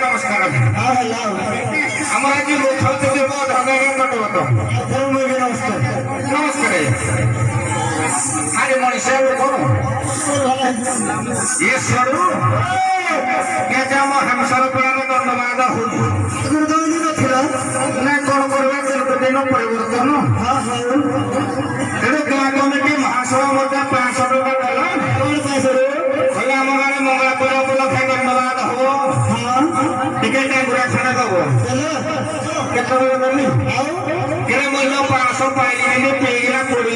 नमस्कार आम आज नमस्कार नमस्कार अरे मनीष कौन ये सरू हेमसर धन्यवाद ना कौन करवा दिन परिवर्तन गाँ कमिटी महासभा मध्य 500 टका गला आम गाँव मंगला पूजा उपलक्षे धन्यवाद हम टिकेट गुड़ा छाड़ा दब के मूल्य 500 पाइली पेगरा पड़ी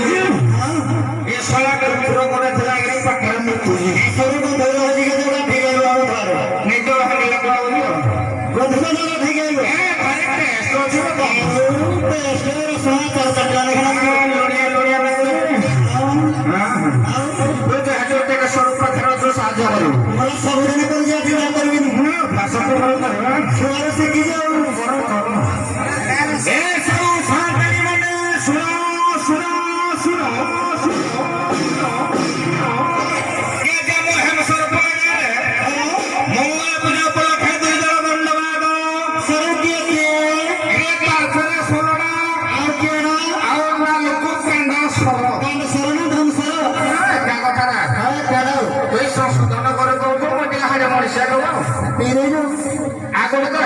ये सला पूरा करे पाखे मृत्यु निज संशोधन कर मनीषा आगे तो